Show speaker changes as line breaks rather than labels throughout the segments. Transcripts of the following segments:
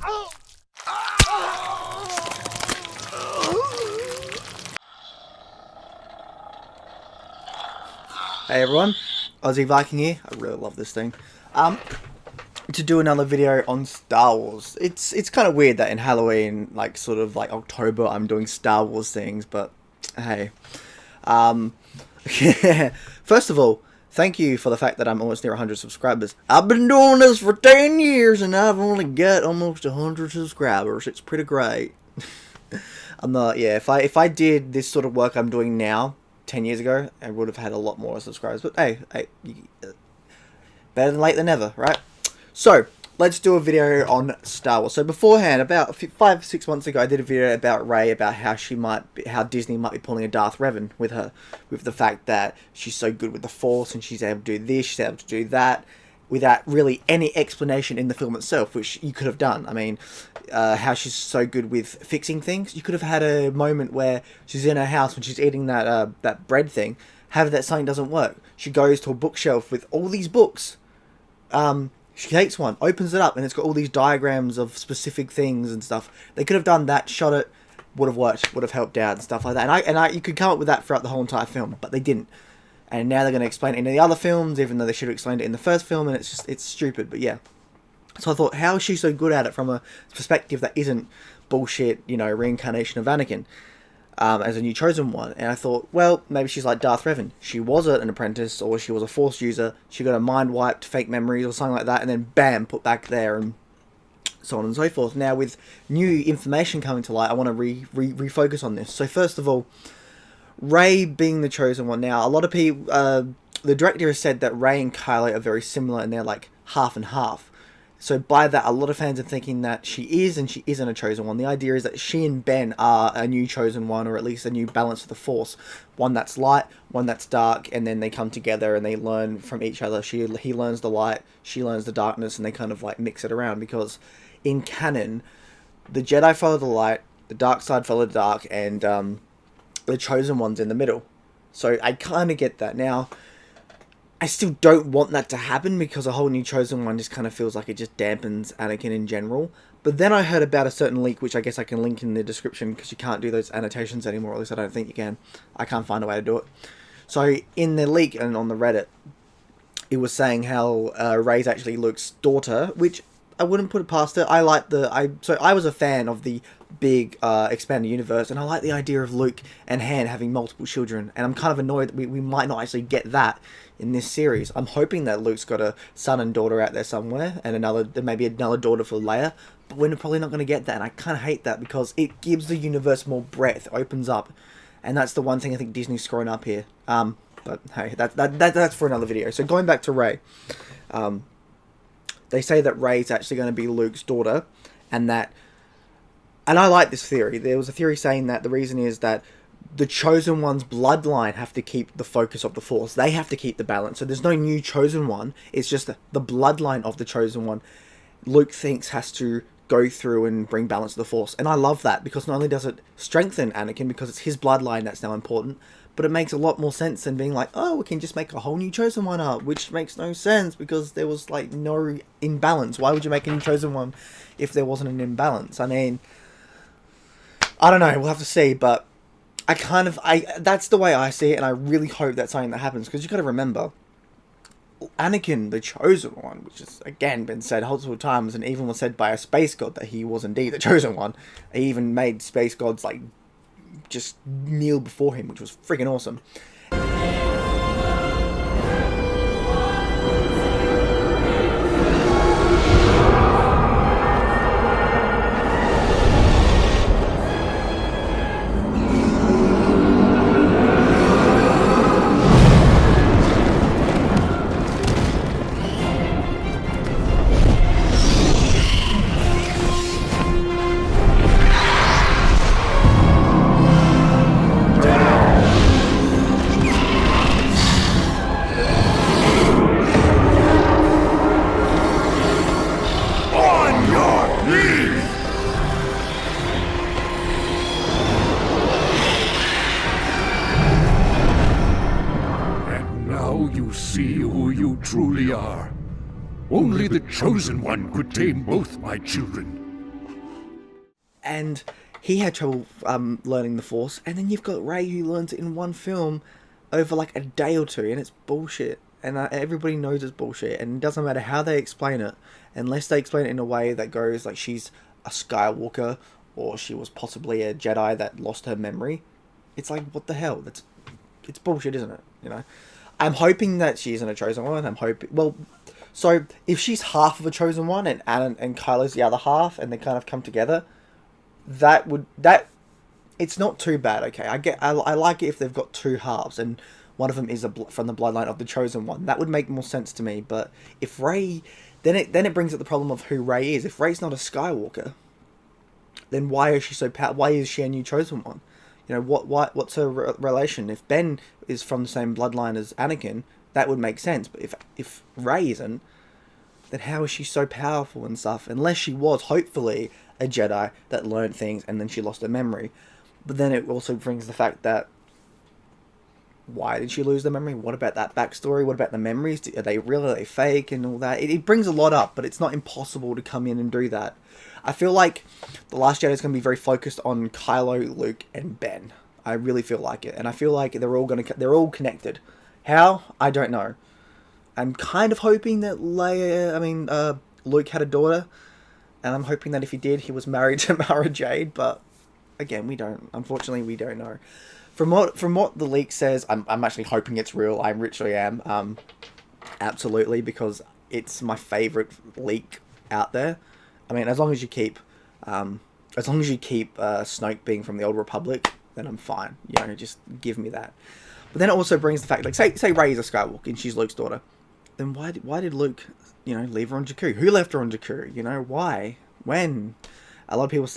Hey everyone, Aussie Viking here. I really love this thing. To do another video on Star Wars. It's kind of weird that in Halloween, like sort of like October, I'm doing Star Wars things, but hey. Yeah. First of all, thank you for the fact that I'm almost near 100 subscribers. I've been doing this for 10 years and I've only got almost 100 subscribers. It's pretty great. I'm not, yeah, if I did this sort of work I'm doing now 10 years ago, I would have had a lot more subscribers. But hey, better than late than never, right? So, let's do a video on Star Wars. So beforehand, about 5-6 months ago, I did a video about Rey, about how Disney might be pulling a Darth Revan with her, with the fact that she's so good with the Force and she's able to do this, she's able to do that, without really any explanation in the film itself, which you could have done. I mean, how she's so good with fixing things. You could have had a moment where she's in her house when she's eating that bread thing, have that something doesn't work. She goes to a bookshelf with all these books. She takes one, opens it up, and it's got all these diagrams of specific things and stuff. They could have done that, shot it, would have worked, would have helped out and stuff like that. And you could come up with that throughout the whole entire film, but they didn't. And now they're going to explain it in the other films, even though they should have explained it in the first film, and it's stupid, but yeah. So I thought, how is she so good at it from a perspective that isn't bullshit, you know, reincarnation of Anakin as a new chosen one? And I thought, well, maybe she's like Darth Revan. She was an apprentice, or she was a Force user. She got a mind wiped, fake memories, or something like that, and then bam, put back there, and so on and so forth. Now, with new information coming to light, I want to refocus on this. So first of all, Rey being the chosen one. Now, a lot of people, the director has said that Rey and Kylo are very similar, and they're like half and half. So by that, a lot of fans are thinking that she is and she isn't a chosen one. The idea is that she and Ben are a new chosen one, or at least a new balance of the Force. One that's light, one that's dark, and then they come together and they learn from each other. He learns the light, she learns the darkness, and they kind of like mix it around, because in canon, the Jedi follow the light, the dark side follow the dark, and the chosen one's in the middle. So I kind of get that. Now, I still don't want that to happen, because a whole new chosen one just kind of feels like it just dampens Anakin in general. But then I heard about a certain leak, which I guess I can link in the description, because you can't do those annotations anymore, at least I don't think you can. I can't find a way to do it. So in the leak and on the Reddit, it was saying how Rey's actually Luke's daughter, which I wouldn't put it past her. I was a fan of the big expanded universe, and I like the idea of Luke and Han having multiple children, and I'm kind of annoyed that we might not actually get that in this series. I'm hoping that Luke's got a son and daughter out there somewhere, and maybe another daughter for Leia, but we're probably not going to get that, and I kind of hate that, because it gives the universe more breadth, opens up, and that's the one thing I think Disney's screwing up here. But hey, that's for another video. So going back to Rey, they say that Rey's actually going to be Luke's daughter, and I like this theory. There was a theory saying that the reason is that the chosen one's bloodline have to keep the focus of the Force. They have to keep the balance. So there's no new chosen one. It's just the bloodline of the chosen one, Luke thinks, has to go through and bring balance to the Force. And I love that, because not only does it strengthen Anakin, because it's his bloodline that's now important, but it makes a lot more sense than being like, oh, we can just make a whole new chosen one up, which makes no sense, because there was like no imbalance. Why would you make a new chosen one if there wasn't an imbalance? I mean, I don't know, we'll have to see, but that's the way I see it, and I really hope that's something that happens, because you got to remember, Anakin, the chosen one, which has again been said multiple times, and even was said by a space god that he was indeed the chosen one. He even made space gods like just kneel before him, which was freaking awesome.
You see who you truly are. Only the Chosen One could tame both my children.
and he had trouble learning the Force, and then you've got Rey who learns it in one film over like a day or two, and it's bullshit. And everybody knows it's bullshit, and it doesn't matter how they explain it, unless they explain it in a way that goes like she's a Skywalker or she was possibly a Jedi that lost her memory. It's like, what the hell? It's bullshit, isn't it? You know, I'm hoping that she isn't a chosen one. I'm hoping. Well, so if she's half of a chosen one and Kylo's the other half, and they kind of come together, that it's not too bad. Okay, I like it if they've got two halves and one of them is from the bloodline of the chosen one. That would make more sense to me. But if Rey, then it brings up the problem of who Rey is. If Rey's not a Skywalker, then why is she so why is she a new chosen one? You know, what's her relation? If Ben is from the same bloodline as Anakin, that would make sense. But if Rey isn't, then how is she so powerful and stuff? Unless she was, hopefully, a Jedi that learned things and then she lost her memory. But then it also brings the fact that, why did she lose the memory? What about that backstory? What about the memories? Are they real? Are they fake? And all that. It brings a lot up, but it's not impossible to come in and do that. I feel like The Last Jedi is going to be very focused on Kylo, Luke, and Ben. I really feel like it. And I feel like they're all connected. How? I don't know. I'm kind of hoping that Luke had a daughter. And I'm hoping that if he did, he was married to Mara Jade. But again, we don't. Unfortunately, we don't know. From what the leak says, I'm actually hoping it's real. I literally am, absolutely, because it's my favorite leak out there. I mean, as long as you keep Snoke being from the Old Republic, then I'm fine. You know, just give me that. But then it also brings the fact, like, say Rey is a Skywalker and she's Luke's daughter, then why did Luke, you know, leave her on Jakku? Who left her on Jakku? You know, why? When? A lot of people,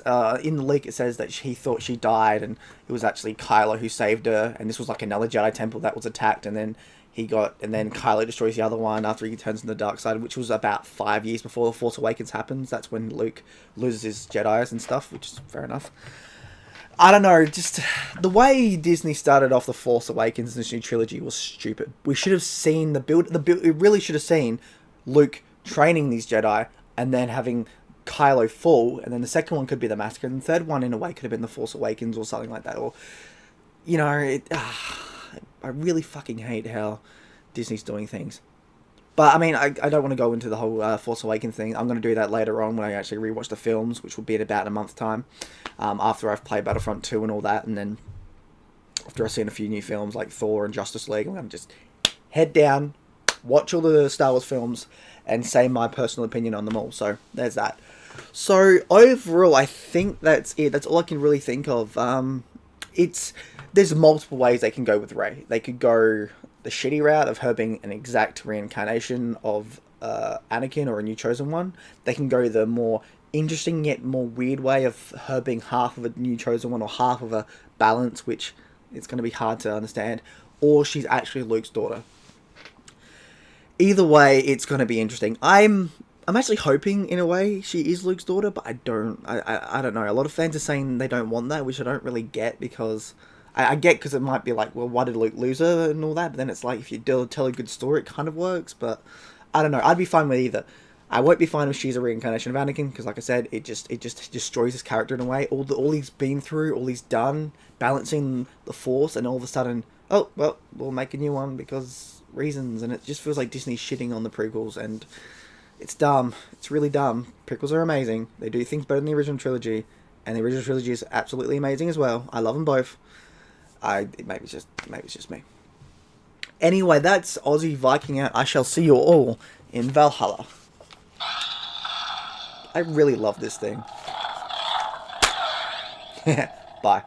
in the leak, it says that he thought she died, and it was actually Kylo who saved her, and this was like another Jedi temple that was attacked, and then Kylo destroys the other one after he turns to the dark side, which was about 5 years before The Force Awakens happens. That's when Luke loses his Jedis and stuff, which is fair enough. I don't know, just the way Disney started off The Force Awakens in this new trilogy was stupid. We should have seen the build. We really should have seen Luke training these Jedi, and then having Kylo fall, and then the second one could be the Massacre, and the third one in a way could have been The Force Awakens or something like that. Or, you know, I really fucking hate how Disney's doing things. But I mean, I don't want to go into the whole Force Awakens thing. I'm going to do that later on when I actually rewatch the films, which will be in about a month's time, after I've played Battlefront 2 and all that, and then after I've seen a few new films like Thor and Justice League, I'm going to just head down, watch all the Star Wars films, and say my personal opinion on them all. So there's that. So overall, I think that's it. That's all I can really think of. There's multiple ways they can go with Rey. They could go the shitty route of her being an exact reincarnation of Anakin or a new chosen one. They can go the more interesting yet more weird way of her being half of a new chosen one or half of a balance, which it's going to be hard to understand. Or she's actually Luke's daughter. Either way, it's going to be interesting. I'm actually hoping, in a way, she is Luke's daughter, but I don't know. A lot of fans are saying they don't want that, which I don't really get, because I get, because it might be like, well, why did Luke lose her and all that? But then it's like, if you tell a good story, it kind of works. But I don't know. I'd be fine with either. I won't be fine if she's a reincarnation of Anakin, because like I said, it just destroys his character in a way. All he's been through, all he's done, balancing the Force, and all of a sudden, oh well, we'll make a new one because reasons, and it just feels like Disney shitting on the prequels, and it's dumb. It's really dumb. Prequels are amazing. They do things better than the original trilogy, and the original trilogy is absolutely amazing as well. I love them both. Maybe it's just me. Anyway, that's Aussie Viking out. I shall see you all in Valhalla. I really love this thing. Bye.